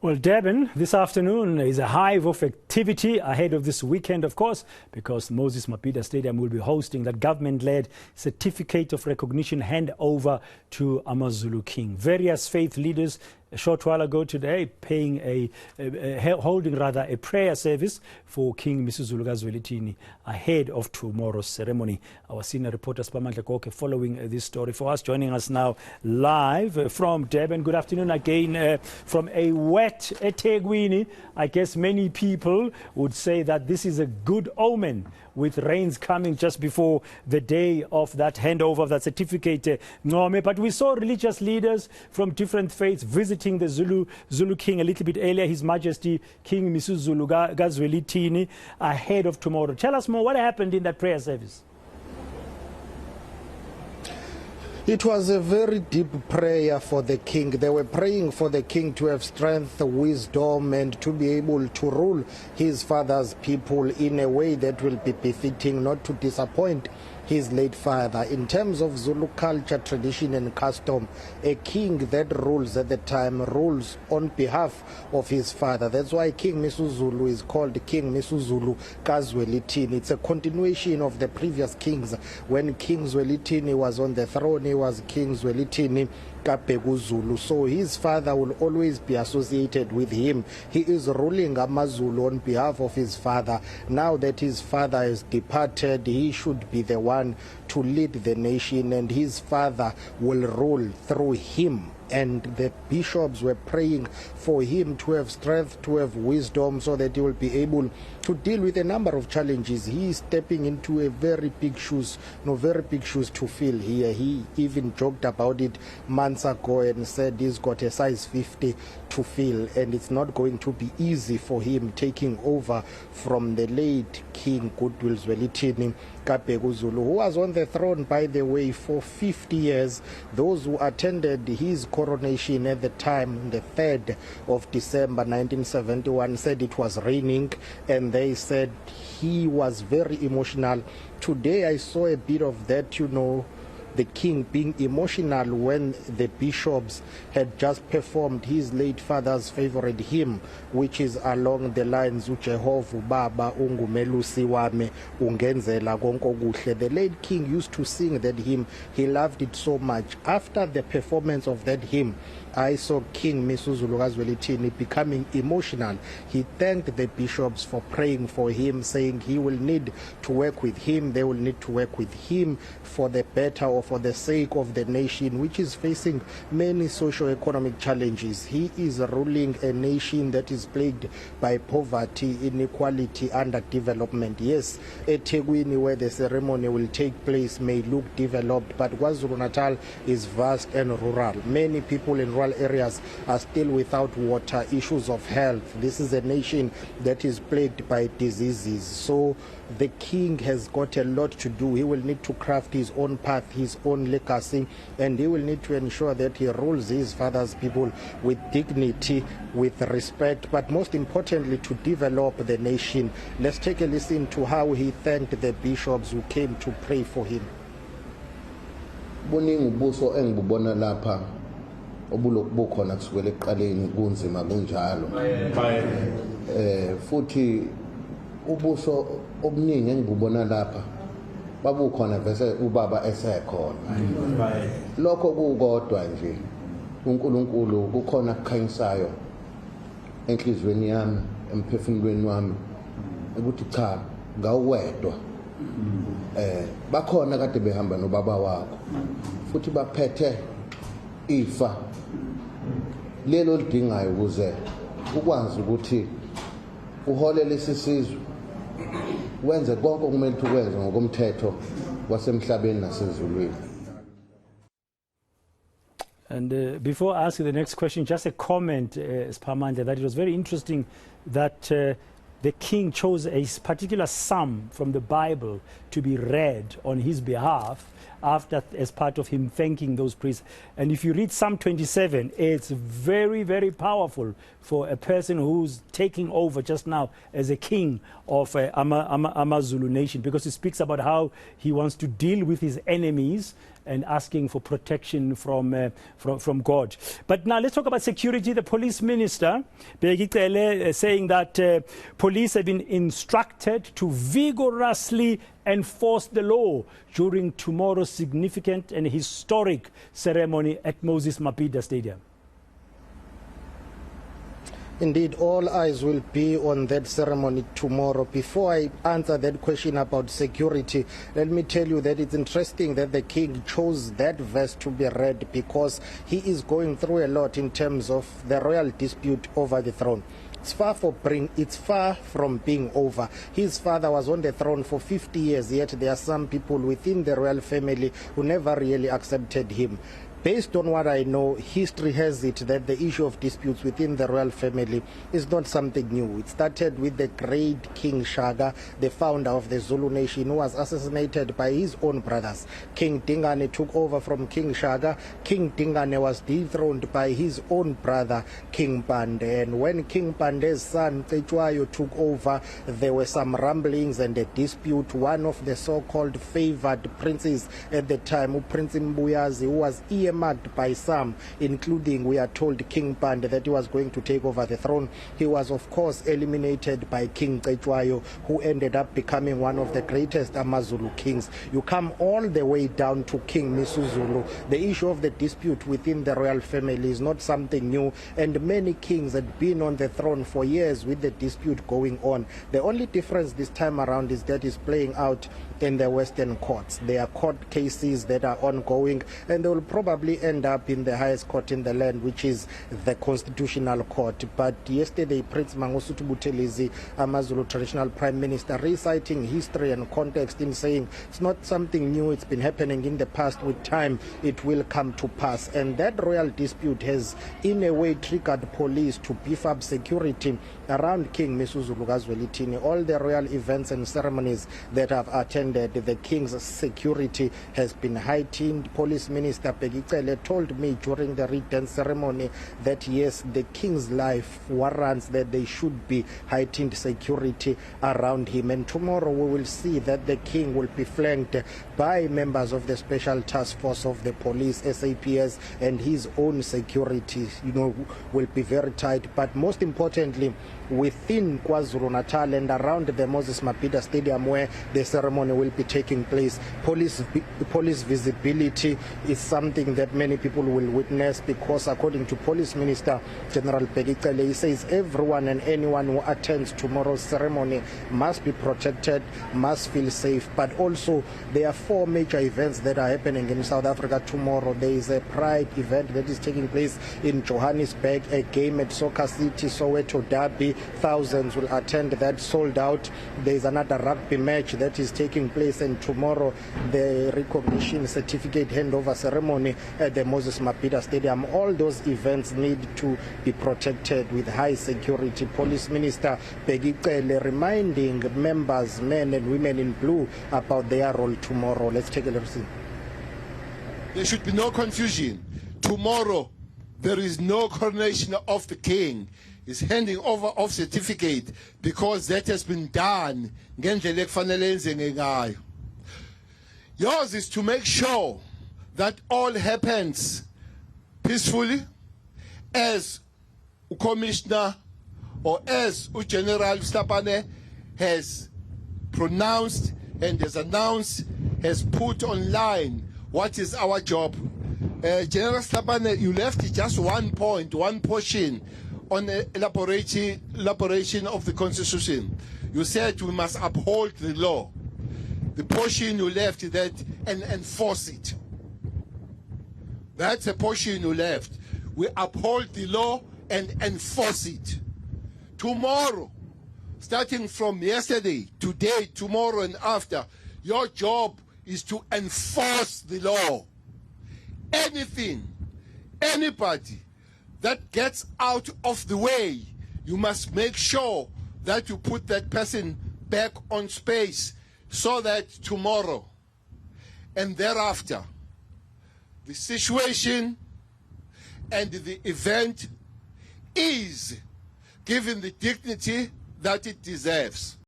Well, Durban, this afternoon is a hive of activity ahead of this weekend, of course, because Moses Mabhida Stadium will be hosting that government-led certificate of recognition handover to AmaZulu King. Various faith leaders a short while ago today holding a prayer service for King Zulu ahead of tomorrow's ceremony. Our senior reporter Siphamandla Goge following this story for us, joining us now live from Durban. Good afternoon again from a wet eThekwini. I guess many people would say that this is a good omen with rains coming just before the day of that handover of that certificate. But we saw religious leaders from different faiths visiting the Zulu King a little bit earlier, His Majesty King Zulu ahead of tomorrow. Tell us more, what happened in that prayer service? It was a very deep prayer for the king. They were praying for the king to have strength, wisdom, and to be able to rule his father's people in a way that will be befitting, not to disappoint his late father. In terms of Zulu culture, tradition, and custom, a king that rules at the time rules on behalf of his father. That's why King Zulu is called King Zulu Zwelithini. It's a continuation of the previous kings. When King Zwelithini was on the throne, he was King Zwelithini Zulu. So his father will always be associated with him. He is ruling AmaZulu on behalf of his father. Now that his father has departed, he should be the one to lead the nation, and his father will rule through him. And the bishops were praying for him to have strength, to have wisdom, so that he will be able to deal with a number of challenges. He is stepping into very big shoes to fill here. He even joked about it months ago and said he's got a size 50 to fill, and it's not going to be easy for him taking over from the late King Goodwill Zwelithini Zulu, who was on the throne, by the way, for 50 years. Those who attended his coronation at the time, the 3rd of December 1971, said it was raining, and they said he was very emotional. Today I saw a bit of that, the king being emotional when the bishops had just performed his late father's favorite hymn, which is along the lines uJehova Baba ungumelusi wami ungenzela konke okuhle. The late king used to sing that hymn. He loved it so much. After the performance of that hymn, I saw King Zulu Zwelithini becoming emotional. He thanked the bishops for praying for him, saying he will need to work with him. They will need to work with him for the better or for the sake of the nation, which is facing many socio-economic challenges. He is ruling a nation that is plagued by poverty, inequality, underdevelopment. Yes, eThekwini, where the ceremony will take place, may look developed, but KwaZulu-Natal is vast and rural. Many people in rural areas are still without water, issues of health. This is a nation that is plagued by diseases. So the king has got a lot to do. He will need to craft his own path, his own legacy, and he will need to ensure that he rules his father's people with dignity, with respect, but most importantly to develop the nation. Let's take a listen to how he thanked the bishops who came to pray for him. Obulokhu bukhona kusukela ekuqaleni kunzima kunjalo futhi ubuso obuningi engibubona lapha babukhona bese ubaba esekhona lokho kukodwa nje uNkulunkulu kukhona akukhanyisayo enhlizweni yami emphefumulweni wami ukuthi cha ngawedwa bakhona kade behamba nobaba wakho futhi baphethe ifa lelo lidingayo ukuze ukwazi ukuthi uholele isizwe wenze konke okumele ukwenze ngokomthetho wasemhlabeni nasezulwini. And before I ask you the next question, just a comment, Siphamandla, that it was very interesting that the king chose a particular psalm from the Bible to be read on his behalf after, as part of him thanking those priests. And if you read Psalm 27, it's very, very powerful for a person who's taking over just now as a king of AmaZulu nation, because he speaks about how he wants to deal with his enemies and asking for protection from God. But now let's talk about security. The police minister, saying that police have been instructed to vigorously enforce the law during tomorrow's significant and historic ceremony at Moses Mabhida Stadium. Indeed, all eyes will be on that ceremony tomorrow. Before I answer that question about security, let me tell you that it's interesting that the king chose that verse to be read, because he is going through a lot in terms of the royal dispute over the throne. It's far from being over. His father was on the throne for 50 years, yet there are some people within the royal family who never really accepted him. Based on what I know, history has it that the issue of disputes within the royal family is not something new. It started with the great King Shaka, the founder of the Zulu nation, who was assassinated by his own brothers. King Dingane took over from King Shaka. King Dingane was dethroned by his own brother, King Pande. And when King Pande's son, Cetshwayo, took over, there were some rumblings and a dispute. One of the so-called favored princes at the time, Prince Mbuyazi, who was marked by some, including, we are told, King Pande, that he was going to take over the throne. He was, of course, eliminated by King Cetshwayo, who ended up becoming one of the greatest AmaZulu kings. You come all the way down to King Misuzulu. The issue of the dispute within the royal family is not something new, and many kings had been on the throne for years with the dispute going on. The only difference this time around is that it's playing out in the Western courts. There are court cases that are ongoing, and they will probably end up in the highest court in the land, which is the Constitutional Court. But yesterday, Prince Mangosuthu Buthelezi, AmaZulu traditional prime minister, reciting history and context in saying it's not something new, it's been happening in the past. With time, it will come to pass. And that royal dispute has, in a way, triggered police to beef up security around King Misuzulu Gazwelithini. All the royal events and ceremonies that have attended, the king's security has been heightened. Police Minister Pegicele told me during the return ceremony that yes, the king's life warrants that there should be heightened security around him. And tomorrow we will see that the king will be flanked by members of the Special Task Force of the police, SAPS, and his own security, will be very tight. But most importantly, within KwaZulu-Natal and around the Moses Mabhida Stadium where the ceremony will be taking place, police visibility is something that many people will witness, because according to Police Minister General Pegicele, he says everyone and anyone who attends tomorrow's ceremony must be protected, must feel safe. But also there are 4 major events that are happening in South Africa tomorrow. There is a Pride event that is taking place in Johannesburg, a game at Soccer City, Soweto Derby. Thousands will attend that, sold out. There is another rugby match that is taking place, and tomorrow the recognition certificate handover ceremony at the Moses Mabhida Stadium. All those events need to be protected with high security. Police Minister Pegicele reminding members, men and women in blue, about their role tomorrow. Let's take a listen. There should be no confusion. Tomorrow there is no coronation of the king. Is handing over of certificate, because that has been done. Yours is to make sure that all happens peacefully, as Commissioner or as General Slapane has pronounced and has announced, has put online what is our job. General Slapane, you left just one point, one portion on the elaboration of the Constitution. You said we must uphold the law. The portion you left is that and enforce it. That's a portion you left. We uphold the law and enforce it. Tomorrow, starting from yesterday, today, tomorrow and after, your job is to enforce the law. Anything, anybody that gets out of the way, you must make sure that you put that person back on space, so that tomorrow and thereafter, the situation and the event is given the dignity that it deserves.